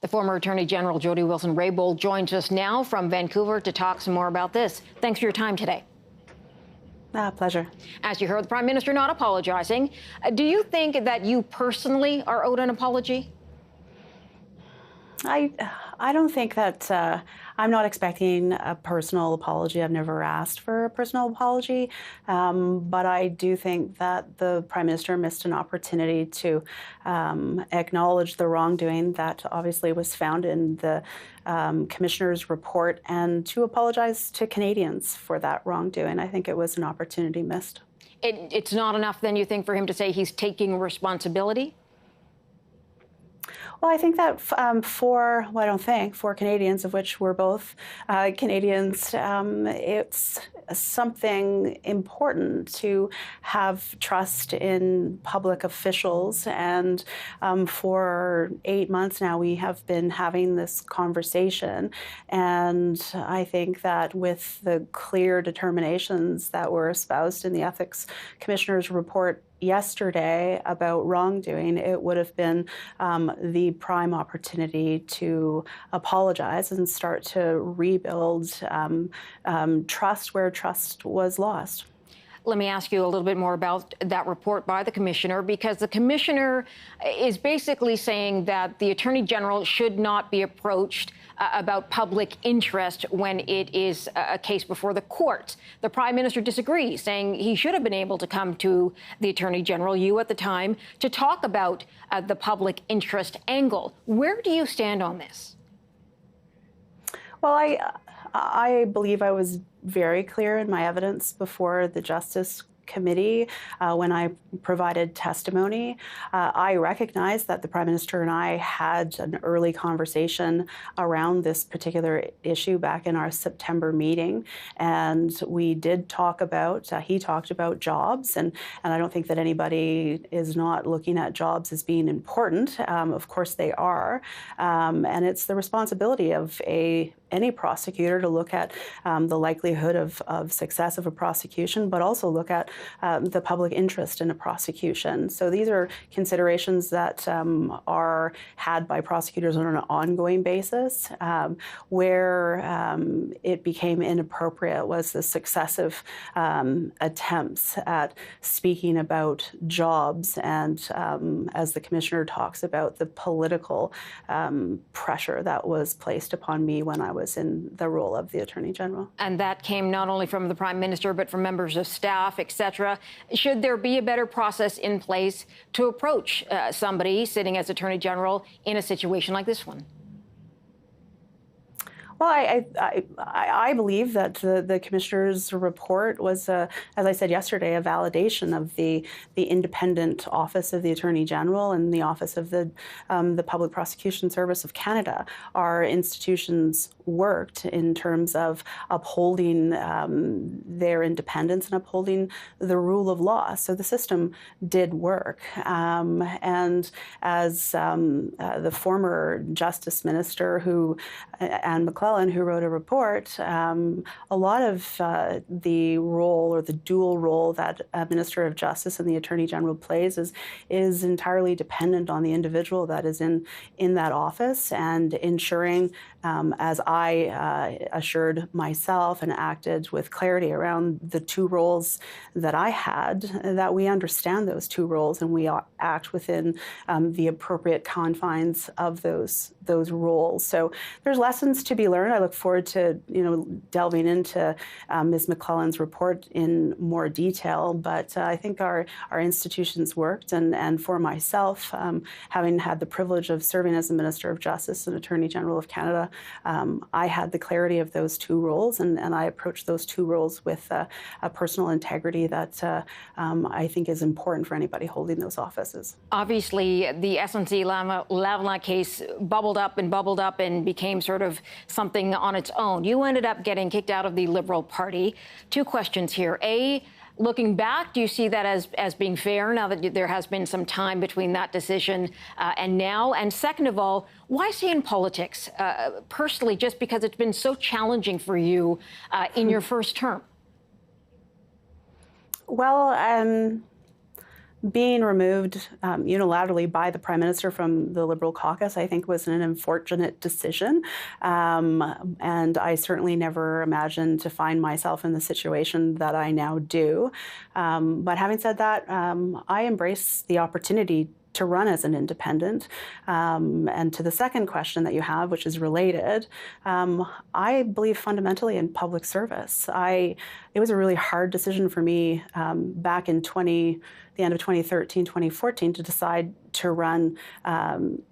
The former Attorney General Jody Wilson-Raybould joins us now from Vancouver to talk some more about this. Thanks for your time today. Pleasure. As you heard, the Prime Minister not apologizing. Do you think that you personally are owed an apology? I don't think that I'm not expecting a personal apology. I've never asked for a personal apology, but I do think that the Prime Minister missed an opportunity to acknowledge the wrongdoing that obviously was found in the Commissioner's report and to apologize to Canadians for that wrongdoing. I think it was an opportunity missed. It's not enough, then, you think, for him to say he's taking responsibility? Well, I think that for Canadians, of which we're both Canadians, it's something important to have trust in public officials. And for 8 months now, we have been having this conversation. And I think that with the clear determinations that were espoused in the Ethics Commissioner's report yesterday about wrongdoing, it would have been the prime opportunity to apologize and start to rebuild trust where trust was lost. Let me ask you a little bit more about that report by the Commissioner, because the Commissioner is basically saying that the Attorney General should not be approached about public interest when it is a case before the court. The Prime Minister disagrees, saying he should have been able to come to the Attorney General, you at the time, to talk about the public interest angle. Where do you stand on this? Well, I believe I was very clear in my evidence before the Justice Committee when I provided testimony. I recognize that the Prime Minister and I had an early conversation around this particular issue back in our September meeting, and we did talk about, he talked about jobs, and I don't think that anybody is not looking at jobs as being important. Of course they are, and it's the responsibility of any prosecutor to look at the likelihood of success of a prosecution, but also look at the public interest in a prosecution. So these are considerations that are had by prosecutors on an ongoing basis. Where it became inappropriate was the successive attempts at speaking about jobs and, as the Commissioner talks about, the political pressure that was placed upon me when I was in the role of the Attorney General. And that came not only from the Prime Minister, but from members of staff, etc. Should there be a better process in place to approach somebody sitting as Attorney General in a situation like this one? Well, I believe that the Commissioner's report was, as I said yesterday, a validation of the independent Office of the Attorney General and the Office of the Public Prosecution Service of Canada. Our institutions worked in terms of upholding their independence and upholding the rule of law. So the system did work. And as the former Justice Minister, Anne McClellan, who wrote a report, a lot of the role, or the dual role, that a Minister of Justice and the Attorney General plays is entirely dependent on the individual that is in that office, and ensuring, as I assured myself and acted with clarity around the two roles that I had, that we understand those two roles and we act within the appropriate confines of those roles. So there's lessons to be learned. I look forward to delving into Ms. McClellan's report in more detail, but I think our institutions worked, and for myself, having had the privilege of serving as the Minister of Justice and Attorney General of Canada, I had the clarity of those two roles, and I approached those two roles with a personal integrity that I think is important for anybody holding those offices. Obviously, the SNC-Lavalin case bubbled up and became sort of something on its own. You ended up getting kicked out of the Liberal Party. Two questions here. A, looking back, do you see that as being fair now that there has been some time between that decision and now? And second of all, why stay in politics personally, just because it's been so challenging for you in your first term? Well, being removed unilaterally by the Prime Minister from the Liberal caucus, I think, was an unfortunate decision. And I certainly never imagined to find myself in the situation that I now do. But having said that, I embrace the opportunity to run as an independent. And to the second question that you have, which is related, I believe fundamentally in public service. It was a really hard decision for me back in the end of 2013, 2014, to decide to run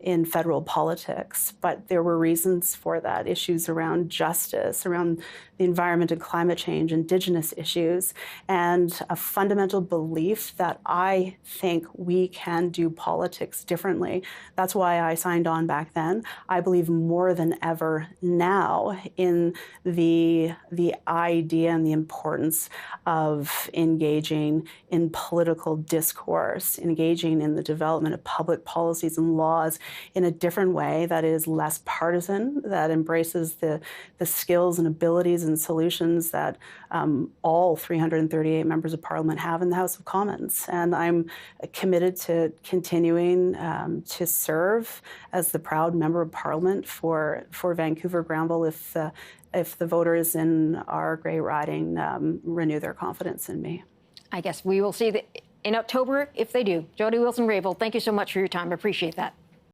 in federal politics. But there were reasons for that, issues around justice, around the environment and climate change, Indigenous issues, and a fundamental belief that I think we can do politics differently. That's why I signed on back then. I believe more than ever now in the idea and the importance of engaging in political discourse, engaging in the development of public policies and laws in a different way that is less partisan, that embraces the skills and abilities and solutions that all 338 members of Parliament have in the House of Commons. And I'm committed to continuing to serve as the proud member of Parliament for Vancouver Granville if the voters in our great riding renew their confidence in me. I guess we will see in October if they do. Jody Wilson-Raybould, thank you so much for your time. I appreciate that.